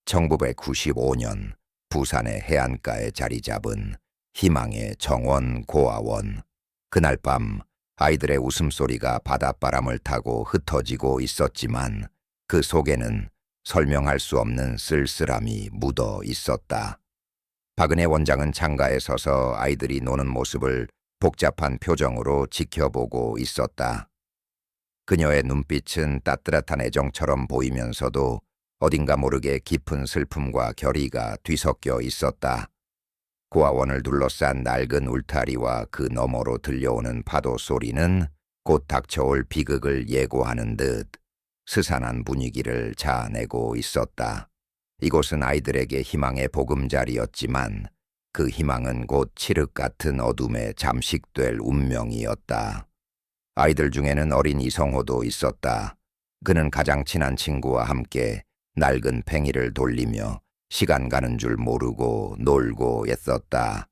1995년 부산의 해안가에 자리 잡은 희망의 정원 고아원. 그날 밤 아이들의 웃음소리가 바닷바람을 타고 흩어지고 있었지만 그 속에는 설명할 수 없는 쓸쓸함이 묻어 있었다. 박은혜 원장은 창가에 서서 아이들이 노는 모습을 복잡한 표정으로 지켜보고 있었다. 그녀의 눈빛은 따뜻한 애정처럼 보이면서도 어딘가 모르게 깊은 슬픔과 결의가 뒤섞여 있었다. 고아원을 둘러싼 낡은 울타리와 그 너머로 들려오는 파도 소리는 곧 닥쳐올 비극을 예고하는 듯 스산한 분위기를 자아내고 있었다. 이곳은 아이들에게 희망의 보금자리였지만 그 희망은 곧 칠흑 같은 어둠에 잠식될 운명이었다. 아이들 중에는 어린 이성호도 있었다. 그는 가장 친한 친구와 함께 낡은 팽이를 돌리며 시간 가는 줄 모르고 놀고 있었다.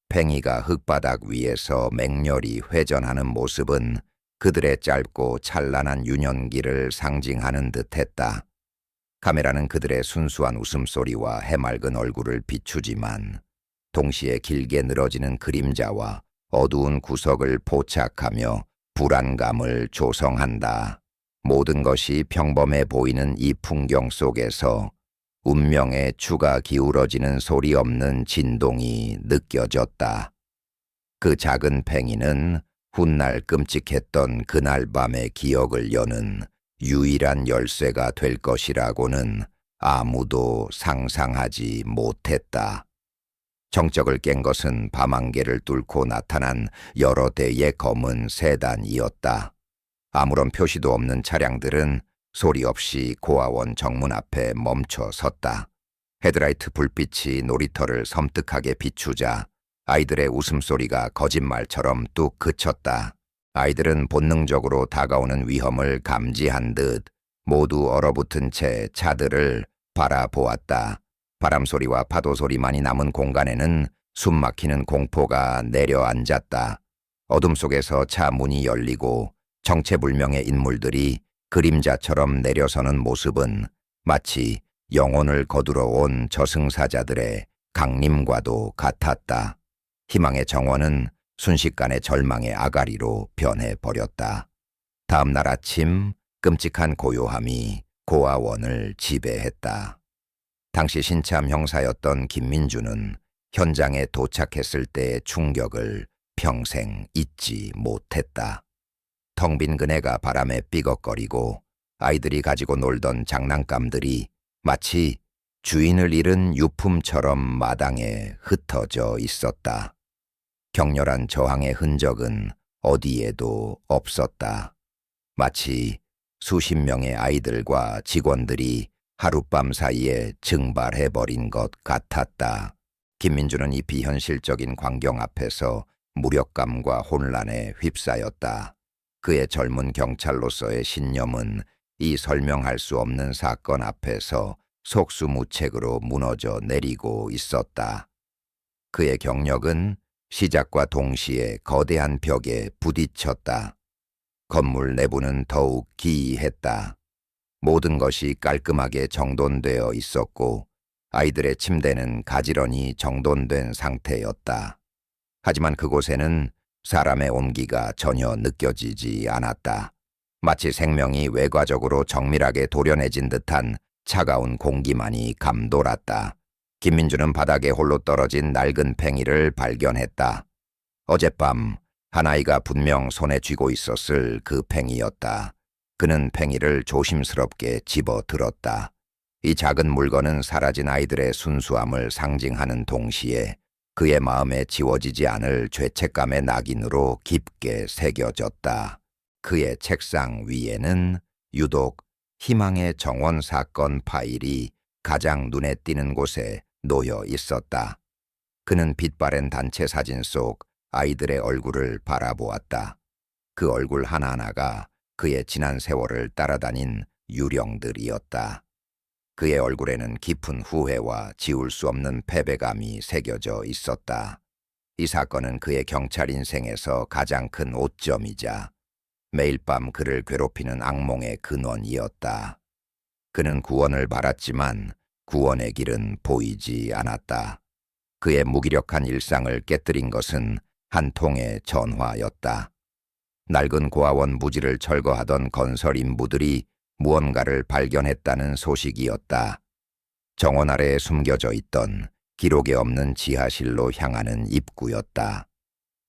팽이가 흙바닥 위에서 맹렬히 회전하는 모습은 그들의 짧고 찬란한 유년기를 상징하는 듯했다. 카메라는 그들의 순수한 웃음소리와 해맑은 얼굴을 비추지만 동시에 길게 늘어지는 그림자와 어두운 구석을 포착하며 불안감을 조성한다. 모든 것이 평범해 보이는 이 풍경 속에서 운명의 추가 기울어지는 소리 없는 진동이 느껴졌다. 그 작은 팽이는 훗날 끔찍했던 그날 밤의 기억을 여는 유일한 열쇠가 될 것이라고는 아무도 상상하지 못했다. 정적을 깬 것은 밤안개를 뚫고 나타난 여러 대의 검은 세단이었다. 아무런 표시도 없는 차량들은 소리 없이 고아원 정문 앞에 멈춰 섰다. 헤드라이트 불빛이 놀이터를 섬뜩하게 비추자 아이들의 웃음소리가 거짓말처럼 뚝 그쳤다. 아이들은 본능적으로 다가오는 위험을 감지한 듯 모두 얼어붙은 채 차들을 바라보았다. 바람소리와 파도소리만이 남은 공간에는 숨막히는 공포가 내려앉았다. 어둠 속에서 차 문이 열리고 정체불명의 인물들이 그림자처럼 내려서는 모습은 마치 영혼을 거두러 온 저승사자들의 강림과도 같았다. 희망의 정원은 순식간에 절망의 아가리로 변해버렸다. 다음 날 아침 끔찍한 고요함이 고아원을 지배했다. 당시 신참 형사였던 김민주는 현장에 도착했을 때의 충격을 평생 잊지 못했다. 텅 빈 그네가 바람에 삐걱거리고 아이들이 가지고 놀던 장난감들이 마치 주인을 잃은 유품처럼 마당에 흩어져 있었다. 격렬한 저항의 흔적은 어디에도 없었다. 마치 수십 명의 아이들과 직원들이 하룻밤 사이에 증발해버린 것 같았다. 김민주는 이 비현실적인 광경 앞에서 무력감과 혼란에 휩싸였다. 그의 젊은 경찰로서의 신념은 이 설명할 수 없는 사건 앞에서 속수무책으로 무너져 내리고 있었다. 그의 경력은 시작과 동시에 거대한 벽에 부딪혔다. 건물 내부는 더욱 기이했다. 모든 것이 깔끔하게 정돈되어 있었고 아이들의 침대는 가지런히 정돈된 상태였다. 하지만 그곳에는 사람의 온기가 전혀 느껴지지 않았다. 마치 생명이 외과적으로 정밀하게 도려내진 듯한 차가운 공기만이 감돌았다. 김민주는 바닥에 홀로 떨어진 낡은 팽이를 발견했다. 어젯밤 한 아이가 분명 손에 쥐고 있었을 그 팽이였다. 그는 팽이를 조심스럽게 집어들었다. 이 작은 물건은 사라진 아이들의 순수함을 상징하는 동시에 그의 마음에 지워지지 않을 죄책감의 낙인으로 깊게 새겨졌다. 그의 책상 위에는 유독 희망의 정원 사건 파일이 가장 눈에 띄는 곳에 놓여 있었다. 그는 빛바랜 단체 사진 속 아이들의 얼굴을 바라보았다. 그 얼굴 하나하나가 그의 지난 세월을 따라다닌 유령들이었다. 그의 얼굴에는 깊은 후회와 지울 수 없는 패배감이 새겨져 있었다. 이 사건은 그의 경찰 인생에서 가장 큰 오점이자 매일 밤 그를 괴롭히는 악몽의 근원이었다. 그는 구원을 바랐지만 구원의 길은 보이지 않았다. 그의 무기력한 일상을 깨뜨린 것은 한 통의 전화였다. 낡은 고아원 무지를 철거하던 건설 인부들이 무언가를 발견했다는 소식이었다. 정원 아래에 숨겨져 있던 기록에 없는 지하실로 향하는 입구였다.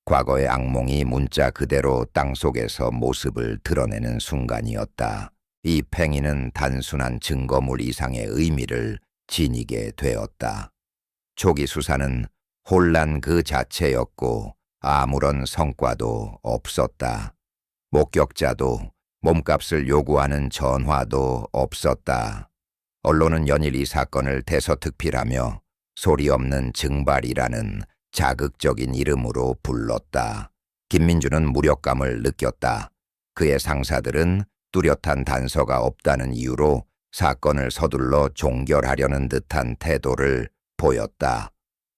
과거의 악몽이 문자 그대로 땅속에서 모습을 드러내는 순간이었다. 이 팽이는 단순한 증거물 이상의 의미를 지니게 되었다. 초기 수사는 혼란 그 자체였고 아무런 성과도 없었다. 목격자도 몸값을 요구하는 전화도 없었다. 언론은 연일 이 사건을 대서특필하며 소리 없는 증발이라는 자극적인 이름으로 불렀다. 김민주는 무력감을 느꼈다. 그의 상사들은 뚜렷한 단서가 없다는 이유로 사건을 서둘러 종결하려는 듯한 태도를 보였다.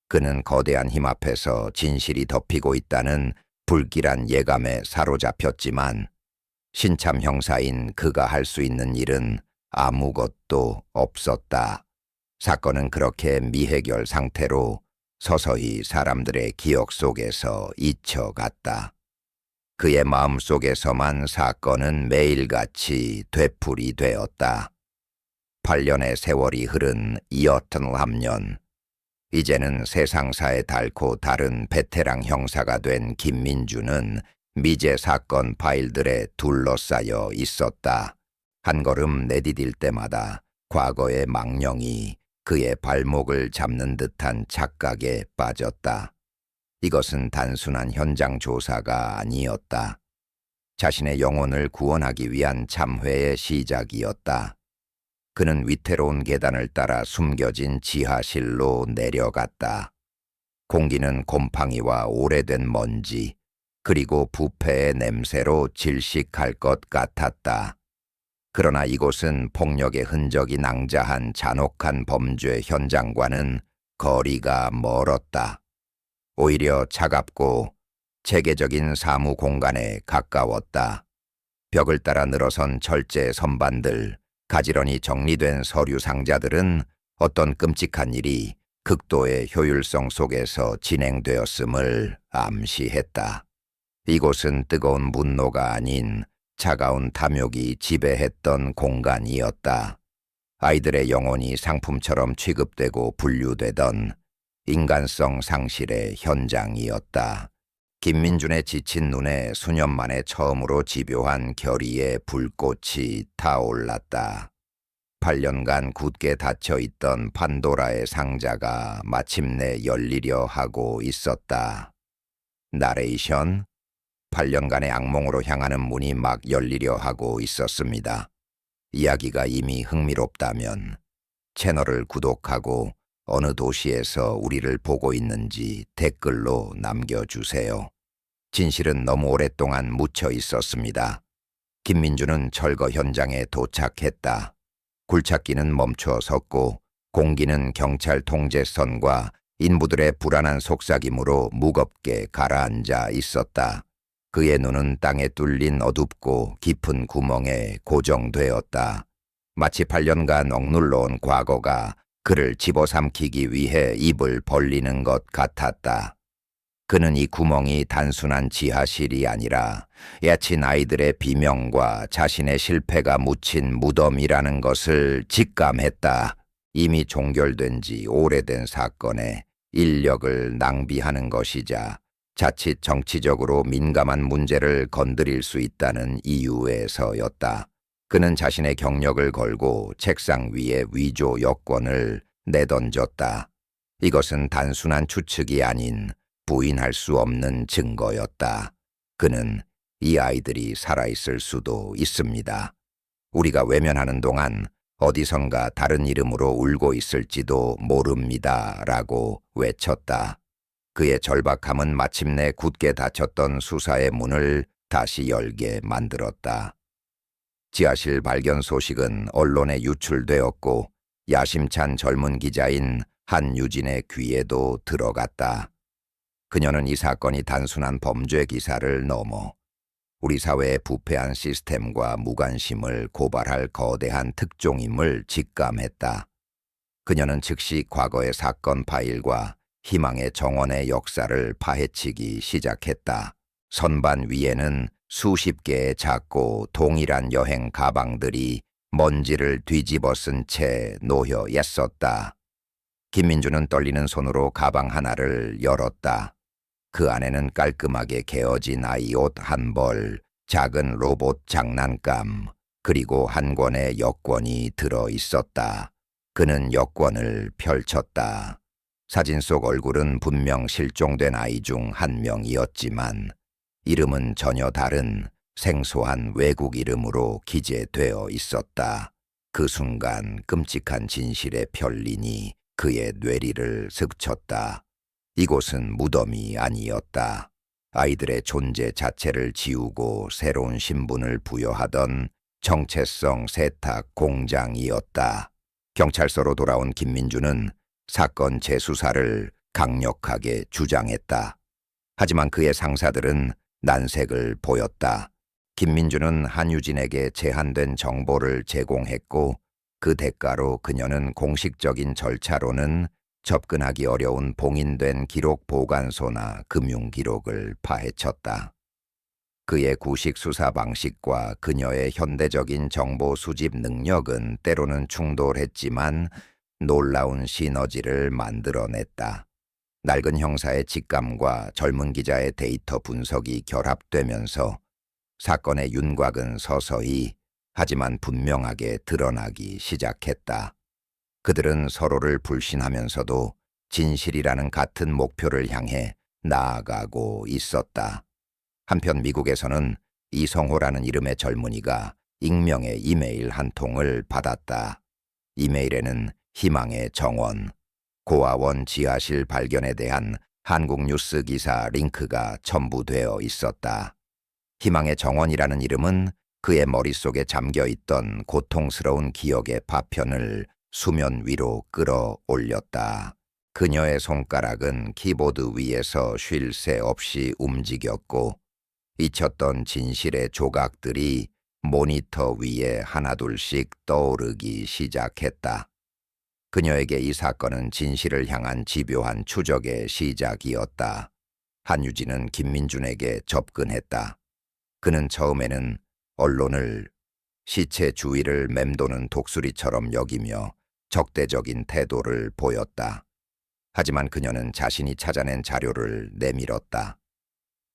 그는 거대한 힘 앞에서 진실이 덮이고 있다는 불길한 예감에 사로잡혔지만 신참 형사인 그가 할 수 있는 일은 아무것도 없었다. 사건은 그렇게 미해결 상태로 서서히 사람들의 기억 속에서 잊혀갔다. 그의 마음속에서만 사건은 매일같이 되풀이 되었다. 8년의 세월이 흐른 이어튼함년, 이제는 세상사에 닳고 다른 베테랑 형사가 된 김민주는 미제 사건 파일들에 둘러싸여 있었다. 한 걸음 내디딜 때마다 과거의 망령이 그의 발목을 잡는 듯한 착각에 빠졌다. 이것은 단순한 현장 조사가 아니었다. 자신의 영혼을 구원하기 위한 참회의 시작이었다. 그는 위태로운 계단을 따라 숨겨진 지하실로 내려갔다. 공기는 곰팡이와 오래된 먼지, 그리고 부패의 냄새로 질식할 것 같았다. 그러나 이곳은 폭력의 흔적이 낭자한 잔혹한 범죄 현장과는 거리가 멀었다. 오히려 차갑고 체계적인 사무 공간에 가까웠다. 벽을 따라 늘어선 철제 선반들, 가지런히 정리된 서류 상자들은 어떤 끔찍한 일이 극도의 효율성 속에서 진행되었음을 암시했다. 이곳은 뜨거운 분노가 아닌 차가운 탐욕이 지배했던 공간이었다. 아이들의 영혼이 상품처럼 취급되고 분류되던 인간성 상실의 현장이었다. 김민준의 지친 눈에 수년 만에 처음으로 집요한 결의의 불꽃이 타올랐다. 8년간 굳게 닫혀있던 판도라의 상자가 마침내 열리려 하고 있었다. 나레이션, 8년간의 악몽으로 향하는 문이 막 열리려 하고 있었습니다. 이야기가 이미 흥미롭다면 채널을 구독하고 어느 도시에서 우리를 보고 있는지 댓글로 남겨주세요. 진실은 너무 오랫동안 묻혀 있었습니다. 김민주는 철거 현장에 도착했다. 굴착기는 멈춰 섰고 공기는 경찰 통제선과 인부들의 불안한 속삭임으로 무겁게 가라앉아 있었다. 그의 눈은 땅에 뚫린 어둡고 깊은 구멍에 고정되었다. 마치 8년간 억눌러온 과거가 그를 집어삼키기 위해 입을 벌리는 것 같았다. 그는 이 구멍이 단순한 지하실이 아니라 야친 아이들의 비명과 자신의 실패가 묻힌 무덤이라는 것을 직감했다. 이미 종결된 지 오래된 사건에 인력을 낭비하는 것이자 자칫 정치적으로 민감한 문제를 건드릴 수 있다는 이유에서였다. 그는 자신의 경력을 걸고 책상 위에 위조 여권을 내던졌다. 이것은 단순한 추측이 아닌 부인할 수 없는 증거였다. 그는 이 아이들이 살아있을 수도 있습니다. 우리가 외면하는 동안 어디선가 다른 이름으로 울고 있을지도 모릅니다. 라고 외쳤다. 그의 절박함은 마침내 굳게 닫혔던 수사의 문을 다시 열게 만들었다. 지하실 발견 소식은 언론에 유출되었고 야심찬 젊은 기자인 한유진의 귀에도 들어갔다. 그녀는 이 사건이 단순한 범죄 기사를 넘어 우리 사회의 부패한 시스템과 무관심을 고발할 거대한 특종임을 직감했다. 그녀는 즉시 과거의 사건 파일과 희망의 정원의 역사를 파헤치기 시작했다. 선반 위에는 수십 개의 작고 동일한 여행 가방들이 먼지를 뒤집어 쓴 채 놓여 있었다. 김민주는 떨리는 손으로 가방 하나를 열었다. 그 안에는 깔끔하게 개어진 아이 옷 한 벌, 작은 로봇 장난감, 그리고 한 권의 여권이 들어 있었다. 그는 여권을 펼쳤다. 사진 속 얼굴은 분명 실종된 아이 중 한 명이었지만 이름은 전혀 다른 생소한 외국 이름으로 기재되어 있었다. 그 순간 끔찍한 진실의 편린이 그의 뇌리를 스쳤다. 이곳은 무덤이 아니었다. 아이들의 존재 자체를 지우고 새로운 신분을 부여하던 정체성 세탁 공장이었다. 경찰서로 돌아온 김민주는 사건 재수사를 강력하게 주장했다. 하지만 그의 상사들은 난색을 보였다. 김민주는 한유진에게 제한된 정보를 제공했고 그 대가로 그녀는 공식적인 절차로는 접근하기 어려운 봉인된 기록 보관소나 금융 기록을 파헤쳤다. 그의 구식 수사 방식과 그녀의 현대적인 정보 수집 능력은 때로는 충돌했지만 놀라운 시너지를 만들어냈다. 낡은 형사의 직감과 젊은 기자의 데이터 분석이 결합되면서 사건의 윤곽은 서서히 하지만 분명하게 드러나기 시작했다. 그들은 서로를 불신하면서도 진실이라는 같은 목표를 향해 나아가고 있었다. 한편 미국에서는 이성호라는 이름의 젊은이가 익명의 이메일 한 통을 받았다. 이메일에는 희망의 정원, 고아원 지하실 발견에 대한 한국 뉴스 기사 링크가 첨부되어 있었다. 희망의 정원이라는 이름은 그의 머릿속에 잠겨있던 고통스러운 기억의 파편을 수면 위로 끌어올렸다. 그녀의 손가락은 키보드 위에서 쉴 새 없이 움직였고 잊혔던 진실의 조각들이 모니터 위에 하나둘씩 떠오르기 시작했다. 그녀에게 이 사건은 진실을 향한 집요한 추적의 시작이었다. 한유진은 김민준에게 접근했다. 그는 처음에는 언론을 시체 주위를 맴도는 독수리처럼 여기며 적대적인 태도를 보였다. 하지만 그녀는 자신이 찾아낸 자료를 내밀었다.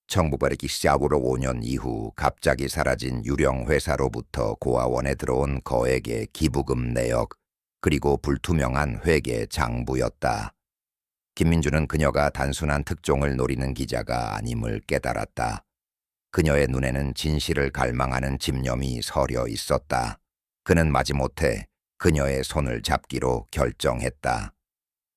1995년 이후 갑자기 사라진 유령 회사로부터 고아원에 들어온 거액의 기부금 내역, 그리고 불투명한 회계 장부였다. 김민주는 그녀가 단순한 특종을 노리는 기자가 아님을 깨달았다. 그녀의 눈에는 진실을 갈망하는 집념이 서려 있었다. 그는 마지못해 그녀의 손을 잡기로 결정했다.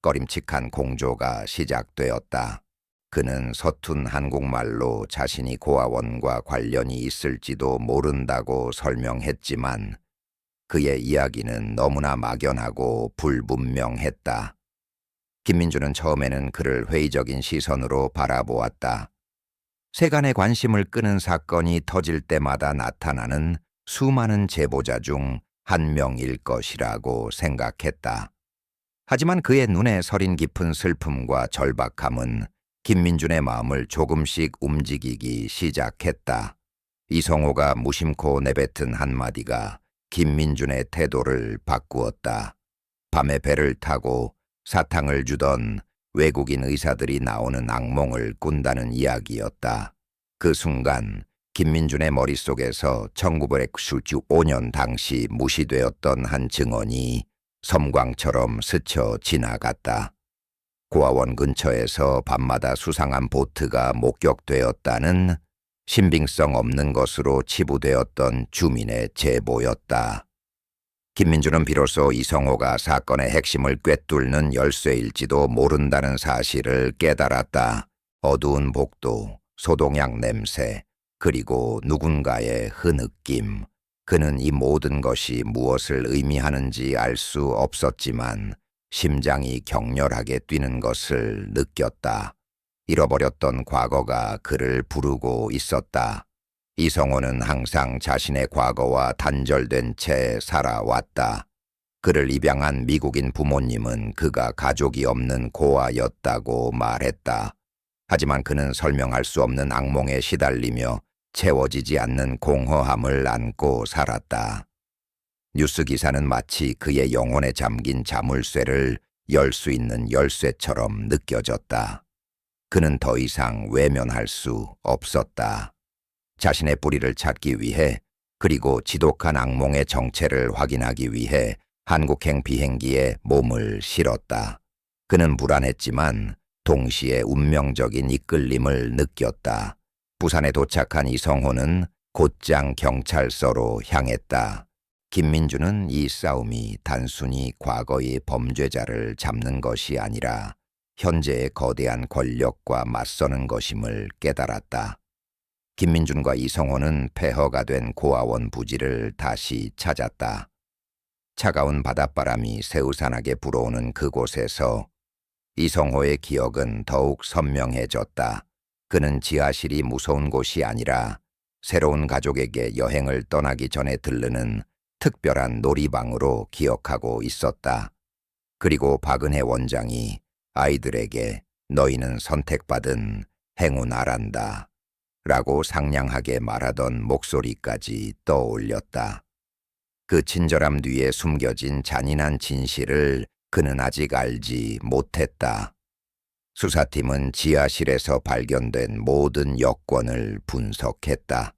꺼림칙한 공조가 시작되었다. 그는 서툰 한국말로 자신이 고아원과 관련이 있을지도 모른다고 설명했지만 그의 이야기는 너무나 막연하고 불분명했다. 김민주는 처음에는 그를 회의적인 시선으로 바라보았다. 세간의 관심을 끄는 사건이 터질 때마다 나타나는 수많은 제보자 중 한 명일 것이라고 생각했다. 하지만 그의 눈에 서린 깊은 슬픔과 절박함은 김민준의 마음을 조금씩 움직이기 시작했다. 이성호가 무심코 내뱉은 한마디가 김민준의 태도를 바꾸었다. 밤에 배를 타고 사탕을 주던 외국인 의사들이 나오는 악몽을 꾼다는 이야기였다. 그 순간 김민준의 머릿속에서 1995년 당시 무시되었던 한 증언이 섬광처럼 스쳐 지나갔다. 고아원 근처에서 밤마다 수상한 보트가 목격되었다는 신빙성 없는 것으로 치부되었던 주민의 제보였다. 김민주는 비로소 이성호가 사건의 핵심을 꿰뚫는 열쇠일지도 모른다는 사실을 깨달았다. 어두운 복도, 소독약 냄새, 그리고 누군가의 흐느낌. 그는 이 모든 것이 무엇을 의미하는지 알 수 없었지만 심장이 격렬하게 뛰는 것을 느꼈다. 잃어버렸던 과거가 그를 부르고 있었다. 이성호는 항상 자신의 과거와 단절된 채 살아왔다. 그를 입양한 미국인 부모님은 그가 가족이 없는 고아였다고 말했다. 하지만 그는 설명할 수 없는 악몽에 시달리며 채워지지 않는 공허함을 안고 살았다. 뉴스 기사는 마치 그의 영혼에 잠긴 자물쇠를 열 수 있는 열쇠처럼 느껴졌다. 그는 더 이상 외면할 수 없었다. 자신의 뿌리를 찾기 위해, 그리고 지독한 악몽의 정체를 확인하기 위해 한국행 비행기에 몸을 실었다. 그는 불안했지만 동시에 운명적인 이끌림을 느꼈다. 부산에 도착한 이성호는 곧장 경찰서로 향했다. 김민주는 이 싸움이 단순히 과거의 범죄자를 잡는 것이 아니라 현재의 거대한 권력과 맞서는 것임을 깨달았다. 김민준과 이성호는 폐허가 된 고아원 부지를 다시 찾았다. 차가운 바닷바람이 새우산하게 불어오는 그곳에서 이성호의 기억은 더욱 선명해졌다. 그는 지하실이 무서운 곳이 아니라 새로운 가족에게 여행을 떠나기 전에 들르는 특별한 놀이방으로 기억하고 있었다. 그리고 박은혜 원장이 아이들에게 너희는 선택받은 행운아란다 라고 상냥하게 말하던 목소리까지 떠올렸다. 그 친절함 뒤에 숨겨진 잔인한 진실을 그는 아직 알지 못했다. 수사팀은 지하실에서 발견된 모든 여권을 분석했다.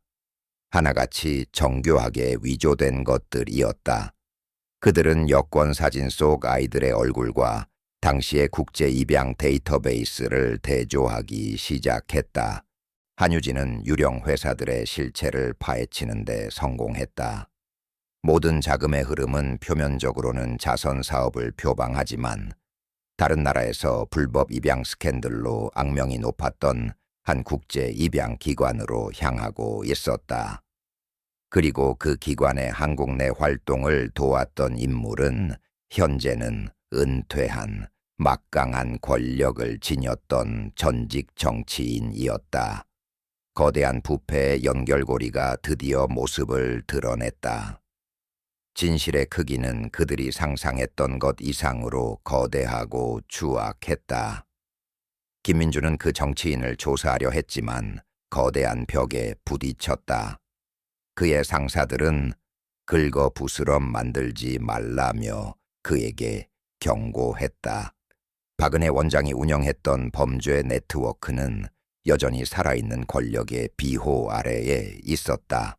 하나같이 정교하게 위조된 것들이었다. 그들은 여권 사진 속 아이들의 얼굴과 당시의 국제 입양 데이터베이스를 대조하기 시작했다. 한유진은 유령 회사들의 실체를 파헤치는 데 성공했다. 모든 자금의 흐름은 표면적으로는 자선 사업을 표방하지만 다른 나라에서 불법 입양 스캔들로 악명이 높았던 한 국제 입양 기관으로 향하고 있었다. 그리고 그 기관의 한국 내 활동을 도왔던 인물은 현재는 은퇴한 막강한 권력을 지녔던 전직 정치인이었다. 거대한 부패의 연결고리가 드디어 모습을 드러냈다. 진실의 크기는 그들이 상상했던 것 이상으로 거대하고 추악했다. 김민주는 그 정치인을 조사하려 했지만 거대한 벽에 부딪혔다. 그의 상사들은 긁어부스럼 만들지 말라며 그에게 경고했다. 박은혜 원장이 운영했던 범죄 네트워크는 여전히 살아있는 권력의 비호 아래에 있었다.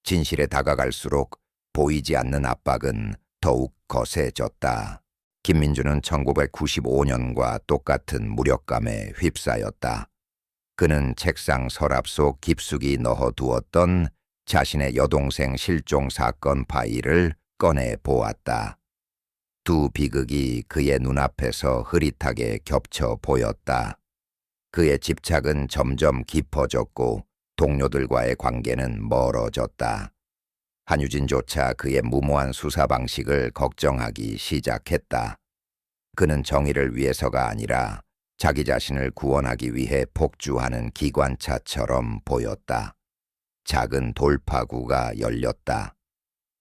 진실에 다가갈수록 보이지 않는 압박은 더욱 거세졌다. 김민주는 1995년과 똑같은 무력감에 휩싸였다. 그는 책상 서랍 속 깊숙이 넣어두었던 자신의 여동생 실종 사건 파일을 꺼내 보았다. 두 비극이 그의 눈앞에서 흐릿하게 겹쳐 보였다. 그의 집착은 점점 깊어졌고 동료들과의 관계는 멀어졌다. 한유진조차 그의 무모한 수사 방식을 걱정하기 시작했다. 그는 정의를 위해서가 아니라 자기 자신을 구원하기 위해 폭주하는 기관차처럼 보였다. 작은 돌파구가 열렸다.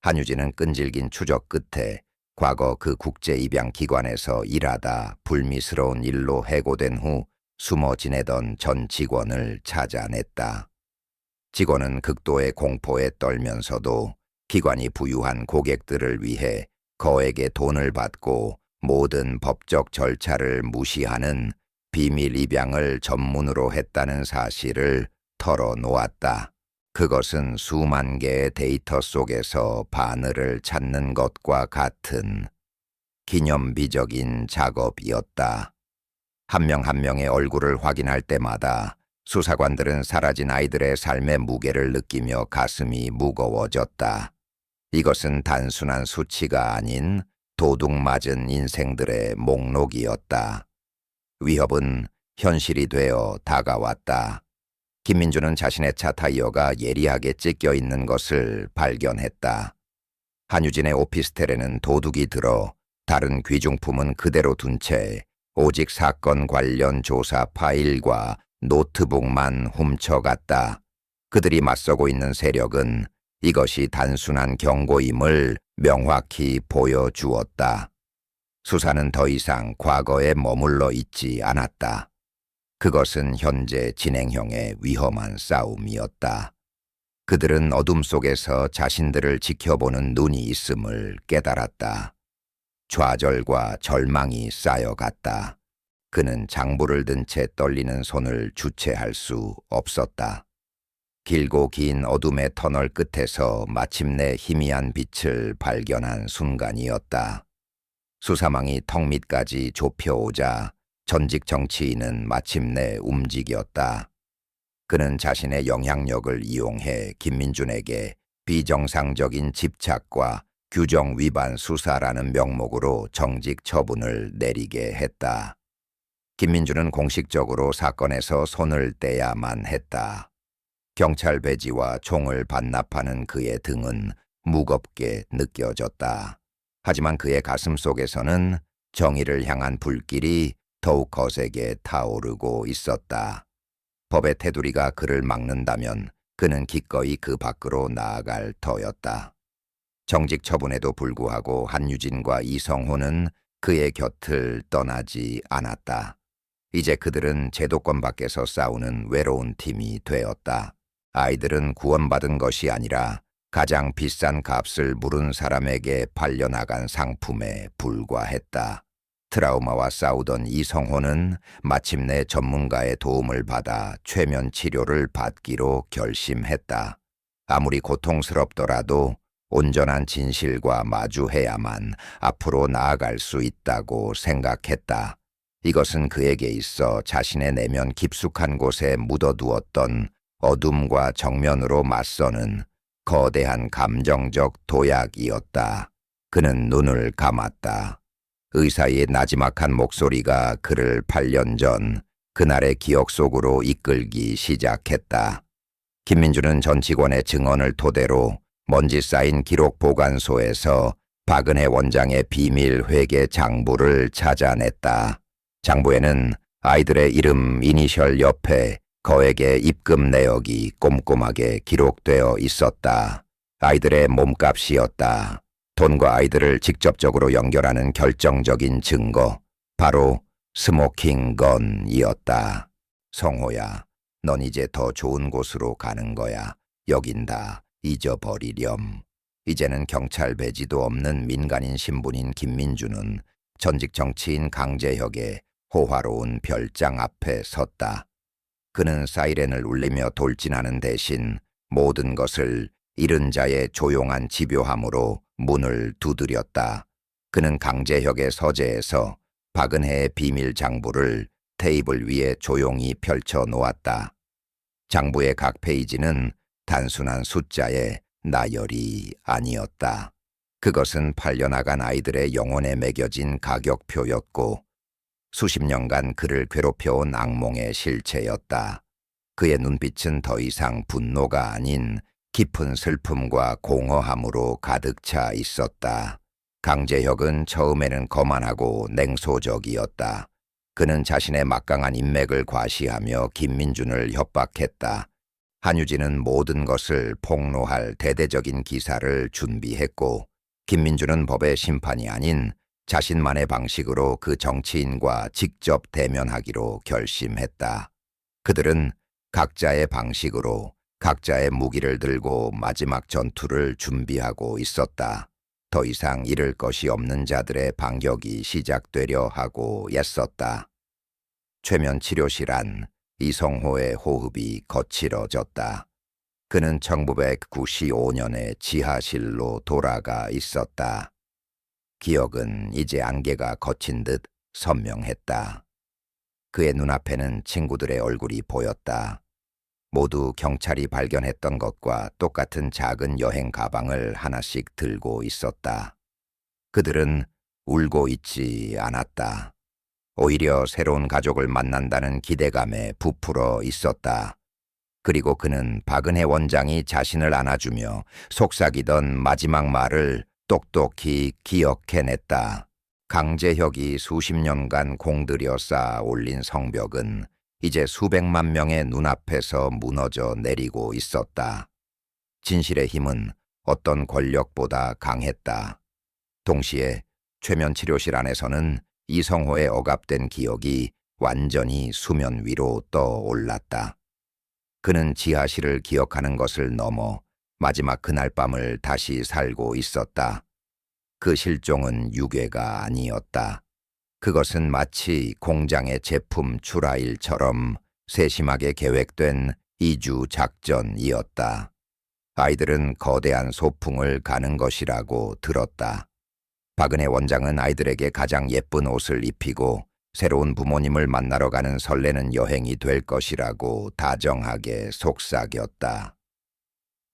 한유진은 끈질긴 추적 끝에 과거 그 국제 입양 기관에서 일하다 불미스러운 일로 해고된 후 숨어 지내던 전 직원을 찾아냈다. 직원은 극도의 공포에 떨면서도 기관이 부유한 고객들을 위해 거액의 돈을 받고 모든 법적 절차를 무시하는 비밀 입양을 전문으로 했다는 사실을 털어놓았다. 그것은 수만 개의 데이터 속에서 바늘을 찾는 것과 같은 기념비적인 작업이었다. 한 명 한 명의 얼굴을 확인할 때마다 수사관들은 사라진 아이들의 삶의 무게를 느끼며 가슴이 무거워졌다. 이것은 단순한 수치가 아닌 도둑맞은 인생들의 목록이었다. 위협은 현실이 되어 다가왔다. 김민주는 자신의 차 타이어가 예리하게 찢겨 있는 것을 발견했다. 한유진의 오피스텔에는 도둑이 들어 다른 귀중품은 그대로 둔 채 오직 사건 관련 조사 파일과 노트북만 훔쳐갔다. 그들이 맞서고 있는 세력은 이것이 단순한 경고임을 명확히 보여주었다. 수사는 더 이상 과거에 머물러 있지 않았다. 그것은 현재 진행형의 위험한 싸움이었다. 그들은 어둠 속에서 자신들을 지켜보는 눈이 있음을 깨달았다. 좌절과 절망이 쌓여갔다. 그는 장부를 든 채 떨리는 손을 주체할 수 없었다. 길고 긴 어둠의 터널 끝에서 마침내 희미한 빛을 발견한 순간이었다. 수사망이 턱 밑까지 좁혀오자 전직 정치인은 마침내 움직였다. 그는 자신의 영향력을 이용해 김민준에게 비정상적인 집착과 규정 위반 수사라는 명목으로 정직 처분을 내리게 했다. 김민준은 공식적으로 사건에서 손을 떼야만 했다. 경찰 배지와 총을 반납하는 그의 등은 무겁게 느껴졌다. 하지만 그의 가슴 속에서는 정의를 향한 불길이 더욱 거세게 타오르고 있었다. 법의 테두리가 그를 막는다면 그는 기꺼이 그 밖으로 나아갈 터였다. 정직 처분에도 불구하고 한유진과 이성호는 그의 곁을 떠나지 않았다. 이제 그들은 제도권 밖에서 싸우는 외로운 팀이 되었다. 아이들은 구원받은 것이 아니라 가장 비싼 값을 물은 사람에게 팔려나간 상품에 불과했다. 트라우마와 싸우던 이성호는 마침내 전문가의 도움을 받아 최면 치료를 받기로 결심했다. 아무리 고통스럽더라도 온전한 진실과 마주해야만 앞으로 나아갈 수 있다고 생각했다. 이것은 그에게 있어 자신의 내면 깊숙한 곳에 묻어두었던 어둠과 정면으로 맞서는 거대한 감정적 도약이었다. 그는 눈을 감았다. 의사의 나지막한 목소리가 그를 8년 전 그날의 기억 속으로 이끌기 시작했다. 김민준은 전 직원의 증언을 토대로 먼지 쌓인 기록 보관소에서 박은혜 원장의 비밀 회계 장부를 찾아냈다. 장부에는 아이들의 이름 이니셜 옆에 거액의 입금 내역이 꼼꼼하게 기록되어 있었다. 아이들의 몸값이었다. 돈과 아이들을 직접적으로 연결하는 결정적인 증거, 바로 스모킹건이었다. 성호야, 넌 이제 더 좋은 곳으로 가는 거야. 여긴 다 잊어버리렴. 이제는 경찰 배지도 없는 민간인 신분인 김민준은 전직 정치인 강재혁의 호화로운 별장 앞에 섰다. 그는 사이렌을 울리며 돌진하는 대신 모든 것을 잃은 자의 조용한 집요함으로 문을 두드렸다. 그는 강재혁의 서재에서 박은혜의 비밀 장부를 테이블 위에 조용히 펼쳐 놓았다. 장부의 각 페이지는 단순한 숫자의 나열이 아니었다. 그것은 팔려나간 아이들의 영혼에 매겨진 가격표였고 수십 년간 그를 괴롭혀온 악몽의 실체였다. 그의 눈빛은 더 이상 분노가 아닌 깊은 슬픔과 공허함으로 가득 차 있었다. 강재혁은 처음에는 거만하고 냉소적이었다. 그는 자신의 막강한 인맥을 과시하며 김민준을 협박했다. 한유진은 모든 것을 폭로할 대대적인 기사를 준비했고 김민준은 법의 심판이 아닌 자신만의 방식으로 그 정치인과 직접 대면하기로 결심했다. 그들은 각자의 방식으로 각자의 무기를 들고 마지막 전투를 준비하고 있었다. 더 이상 잃을 것이 없는 자들의 반격이 시작되려 하고 애썼다. 최면 치료실 안 이성호의 호흡이 거칠어졌다. 그는 1995년의 지하실로 돌아가 있었다. 기억은 이제 안개가 거친 듯 선명했다. 그의 눈앞에는 친구들의 얼굴이 보였다. 모두 경찰이 발견했던 것과 똑같은 작은 여행 가방을 하나씩 들고 있었다. 그들은 울고 있지 않았다. 오히려 새로운 가족을 만난다는 기대감에 부풀어 있었다. 그리고 그는 박은혜 원장이 자신을 안아주며 속삭이던 마지막 말을 똑똑히 기억해냈다. 강재혁이 수십 년간 공들여 쌓아 올린 성벽은 이제 수백만 명의 눈앞에서 무너져 내리고 있었다. 진실의 힘은 어떤 권력보다 강했다. 동시에 최면 치료실 안에서는 이성호의 억압된 기억이 완전히 수면 위로 떠올랐다. 그는 지하실을 기억하는 것을 넘어 마지막 그날 밤을 다시 살고 있었다. 그 실종은 유괴가 아니었다. 그것은 마치 공장의 제품 출하일처럼 세심하게 계획된 이주 작전이었다. 아이들은 거대한 소풍을 가는 것이라고 들었다. 박은혜 원장은 아이들에게 가장 예쁜 옷을 입히고 새로운 부모님을 만나러 가는 설레는 여행이 될 것이라고 다정하게 속삭였다.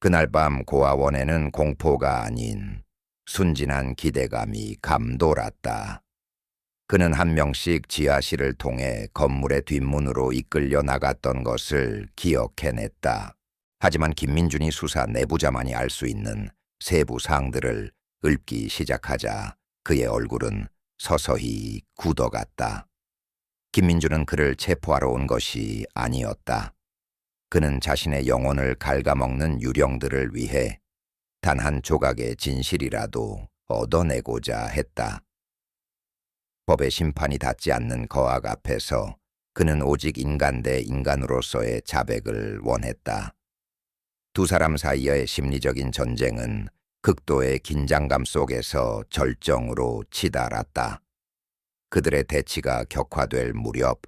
그날 밤 고아원에는 공포가 아닌 순진한 기대감이 감돌았다. 그는 한 명씩 지하실을 통해 건물의 뒷문으로 이끌려 나갔던 것을 기억해냈다. 하지만 김민준이 수사 내부자만이 알 수 있는 세부 사항들을 읊기 시작하자 그의 얼굴은 서서히 굳어갔다. 김민준은 그를 체포하러 온 것이 아니었다. 그는 자신의 영혼을 갉아먹는 유령들을 위해 단 한 조각의 진실이라도 얻어내고자 했다. 법의 심판이 닿지 않는 거악 앞에서 그는 오직 인간 대 인간으로서의 자백을 원했다. 두 사람 사이의 심리적인 전쟁은 극도의 긴장감 속에서 절정으로 치달았다. 그들의 대치가 격화될 무렵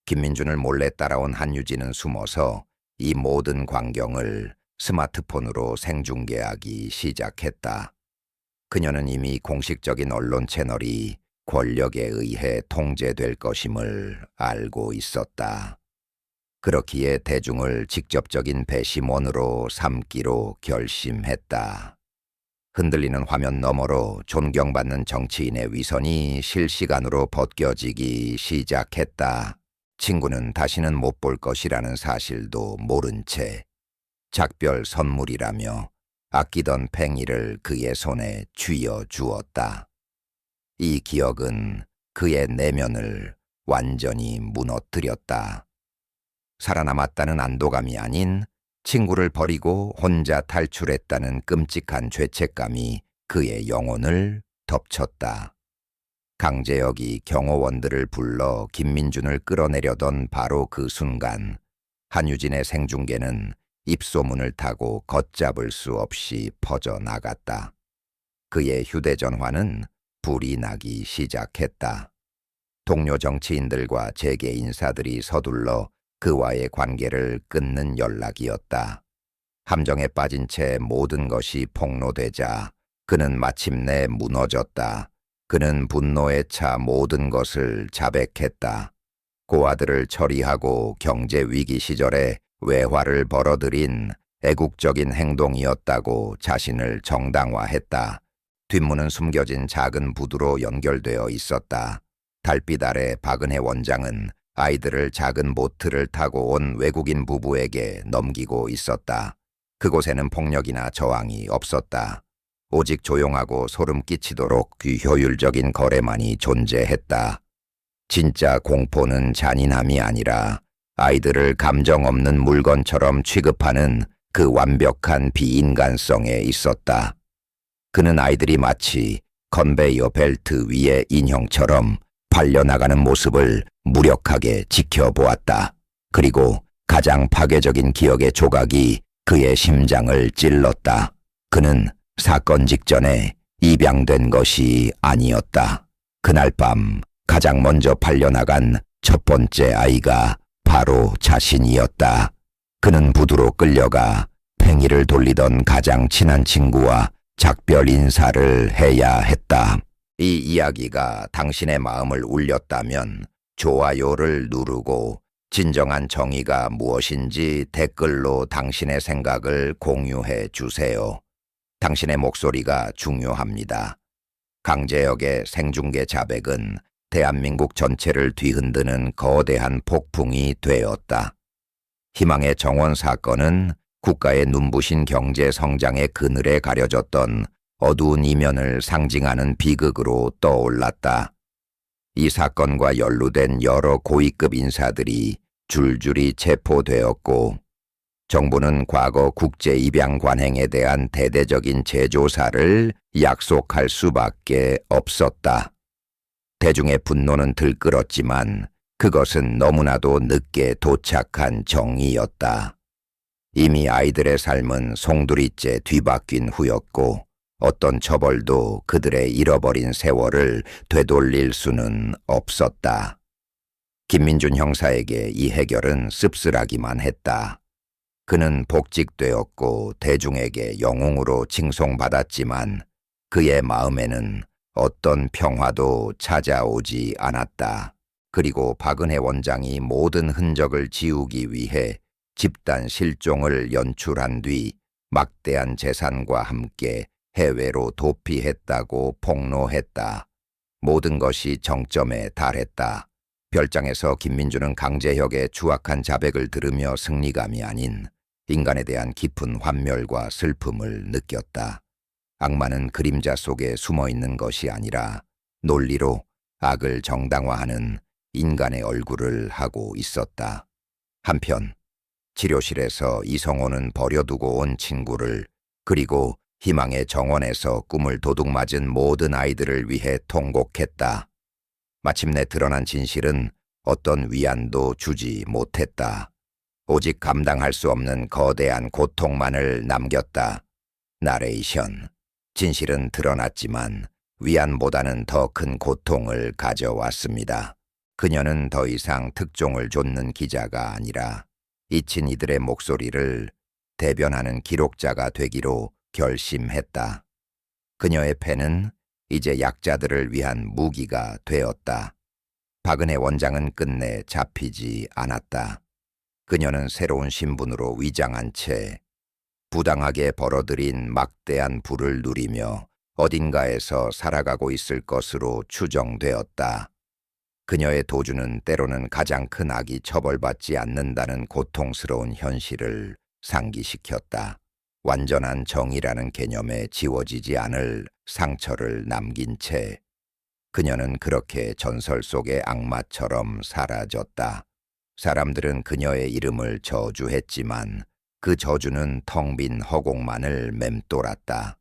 김민준을 몰래 따라온 한유진은 숨어서 이 모든 광경을 스마트폰으로 생중계하기 시작했다. 그녀는 이미 공식적인 언론 채널이 권력에 의해 통제될 것임을 알고 있었다. 그렇기에 대중을 직접적인 배심원으로 삼기로 결심했다. 흔들리는 화면 너머로 존경받는 정치인의 위선이 실시간으로 벗겨지기 시작했다. 친구는 다시는 못 볼 것이라는 사실도 모른 채 작별 선물이라며 아끼던 팽이를 그의 손에 쥐어 주었다. 이 기억은 그의 내면을 완전히 무너뜨렸다. 살아남았다는 안도감이 아닌 친구를 버리고 혼자 탈출했다는 끔찍한 죄책감이 그의 영혼을 덮쳤다. 강제혁이 경호원들을 불러 김민준을 끌어내려던 바로 그 순간 한유진의 생중계는 입소문을 타고 걷잡을 수 없이 퍼져나갔다. 그의 휴대전화는 불이 나기 시작했다. 동료 정치인들과 재계 인사들이 서둘러 그와의 관계를 끊는 연락이었다. 함정에 빠진 채 모든 것이 폭로되자 그는 마침내 무너졌다. 그는 분노에 차 모든 것을 자백했다. 고아들을 처리하고 경제 위기 시절에 외화를 벌어들인 애국적인 행동이었다고 자신을 정당화했다. 뒷문은 숨겨진 작은 부두로 연결되어 있었다. 달빛 아래 박은혜 원장은 아이들을 작은 보트를 타고 온 외국인 부부에게 넘기고 있었다. 그곳에는 폭력이나 저항이 없었다. 오직 조용하고 소름 끼치도록 비효율적인 거래만이 존재했다. 진짜 공포는 잔인함이 아니라 아이들을 감정 없는 물건처럼 취급하는 그 완벽한 비인간성에 있었다. 그는 아이들이 마치 컨베이어 벨트 위의 인형처럼 팔려나가는 모습을 무력하게 지켜보았다. 그리고 가장 파괴적인 기억의 조각이 그의 심장을 찔렀다. 그는 사건 직전에 입양된 것이 아니었다. 그날 밤 가장 먼저 팔려나간 첫 번째 아이가 바로 자신이었다. 그는 부두로 끌려가 팽이를 돌리던 가장 친한 친구와 작별 인사를 해야 했다. 이 이야기가 당신의 마음을 울렸다면 좋아요를 누르고 진정한 정의가 무엇인지 댓글로 당신의 생각을 공유해 주세요. 당신의 목소리가 중요합니다. 강제혁의 생중계 자백은 대한민국 전체를 뒤흔드는 거대한 폭풍이 되었다. 희망의 정원 사건은 국가의 눈부신 경제 성장의 그늘에 가려졌던 어두운 이면을 상징하는 비극으로 떠올랐다. 이 사건과 연루된 여러 고위급 인사들이 줄줄이 체포되었고 정부는 과거 국제 입양 관행에 대한 대대적인 재조사를 약속할 수밖에 없었다. 대중의 분노는 들끓었지만 그것은 너무나도 늦게 도착한 정의였다. 이미 아이들의 삶은 송두리째 뒤바뀐 후였고 어떤 처벌도 그들의 잃어버린 세월을 되돌릴 수는 없었다. 김민준 형사에게 이 해결은 씁쓸하기만 했다. 그는 복직되었고 대중에게 영웅으로 칭송받았지만 그의 마음에는 어떤 평화도 찾아오지 않았다. 그리고 박은혜 원장이 모든 흔적을 지우기 위해 집단 실종을 연출한 뒤 막대한 재산과 함께 해외로 도피했다고 폭로했다. 모든 것이 정점에 달했다. 별장에서 김민주는 강재혁의 추악한 자백을 들으며 승리감이 아닌 인간에 대한 깊은 환멸과 슬픔을 느꼈다. 악마는 그림자 속에 숨어있는 것이 아니라 논리로 악을 정당화하는 인간의 얼굴을 하고 있었다. 한편 치료실에서 이성호는 버려두고 온 친구를 그리고 희망의 정원에서 꿈을 도둑맞은 모든 아이들을 위해 통곡했다. 마침내 드러난 진실은 어떤 위안도 주지 못했다. 오직 감당할 수 없는 거대한 고통만을 남겼다. 나레이션. 진실은 드러났지만 위안보다는 더 큰 고통을 가져왔습니다. 그녀는 더 이상 특종을 좇는 기자가 아니라 잊힌 이들의 목소리를 대변하는 기록자가 되기로 결심했다. 그녀의 펜은 이제 약자들을 위한 무기가 되었다. 박은혜 원장은 끝내 잡히지 않았다. 그녀는 새로운 신분으로 위장한 채 부당하게 벌어들인 막대한 부를 누리며 어딘가에서 살아가고 있을 것으로 추정되었다. 그녀의 도주는 때로는 가장 큰 악이 처벌받지 않는다는 고통스러운 현실을 상기시켰다. 완전한 정의라는 개념에 지워지지 않을 상처를 남긴 채 그녀는 그렇게 전설 속의 악마처럼 사라졌다. 사람들은 그녀의 이름을 저주했지만 그 저주는 텅 빈 허공만을 맴돌았다.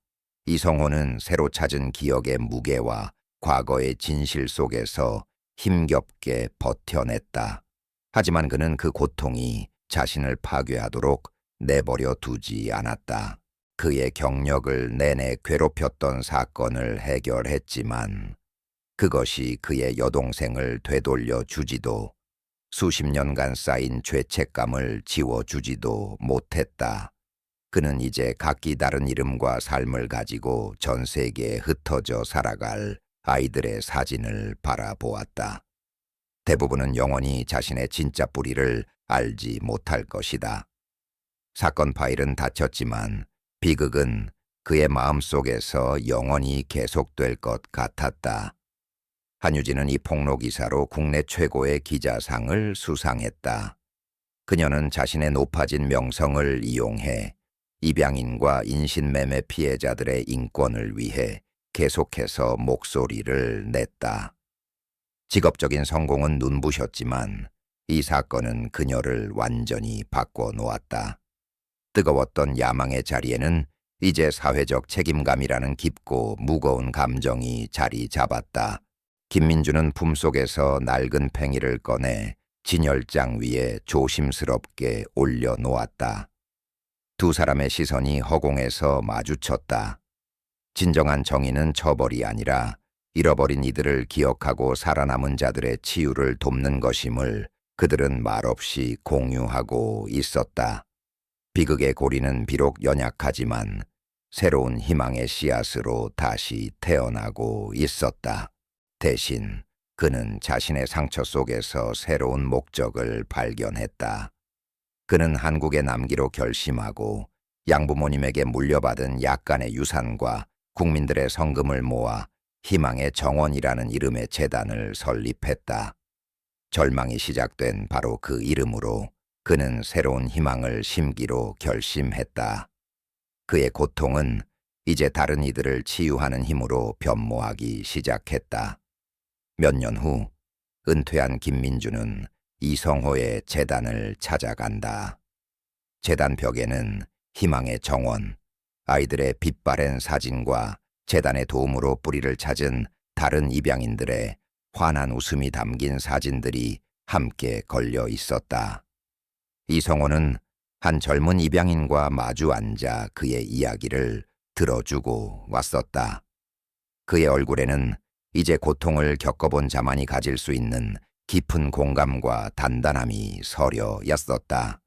이성호는 새로 찾은 기억의 무게와 과거의 진실 속에서 힘겹게 버텨냈다. 하지만 그는 그 고통이 자신을 파괴하도록 내버려 두지 않았다. 그의 경력을 내내 괴롭혔던 사건을 해결했지만 그것이 그의 여동생을 되돌려 주지도 수십 년간 쌓인 죄책감을 지워주지도 못했다. 그는 이제 각기 다른 이름과 삶을 가지고 전 세계에 흩어져 살아갈 아이들의 사진을 바라보았다. 대부분은 영원히 자신의 진짜 뿌리를 알지 못할 것이다. 사건 파일은 닫혔지만 비극은 그의 마음속에서 영원히 계속될 것 같았다. 한유진은 이 폭로 기사로 국내 최고의 기자상을 수상했다. 그녀는 자신의 높아진 명성을 이용해 입양인과 인신매매 피해자들의 인권을 위해 계속해서 목소리를 냈다. 직업적인 성공은 눈부셨지만 이 사건은 그녀를 완전히 바꿔놓았다. 뜨거웠던 야망의 자리에는 이제 사회적 책임감이라는 깊고 무거운 감정이 자리 잡았다. 김민주는 품속에서 낡은 팽이를 꺼내 진열장 위에 조심스럽게 올려놓았다. 두 사람의 시선이 허공에서 마주쳤다. 진정한 정의는 처벌이 아니라 잃어버린 이들을 기억하고 살아남은 자들의 치유를 돕는 것임을 그들은 말없이 공유하고 있었다. 비극의 고리는 비록 연약하지만 새로운 희망의 씨앗으로 다시 태어나고 있었다. 대신 그는 자신의 상처 속에서 새로운 목적을 발견했다. 그는 한국에 남기로 결심하고 양부모님에게 물려받은 약간의 유산과 국민들의 성금을 모아 희망의 정원이라는 이름의 재단을 설립했다. 절망이 시작된 바로 그 이름으로 그는 새로운 희망을 심기로 결심했다. 그의 고통은 이제 다른 이들을 치유하는 힘으로 변모하기 시작했다. 몇 년 후 은퇴한 김민주는 이성호의 재단을 찾아간다. 제단 벽에는 희망의 정원, 아이들의 빛바랜 사진과 재단의 도움으로 뿌리를 찾은 다른 입양인들의 환한 웃음이 담긴 사진들이 함께 걸려 있었다. 이성호는 한 젊은 입양인과 마주 앉아 그의 이야기를 들어주고 왔었다. 그의 얼굴에는 이제 고통을 겪어본 자만이 가질 수 있는 깊은 공감과 단단함이 서려 였었다.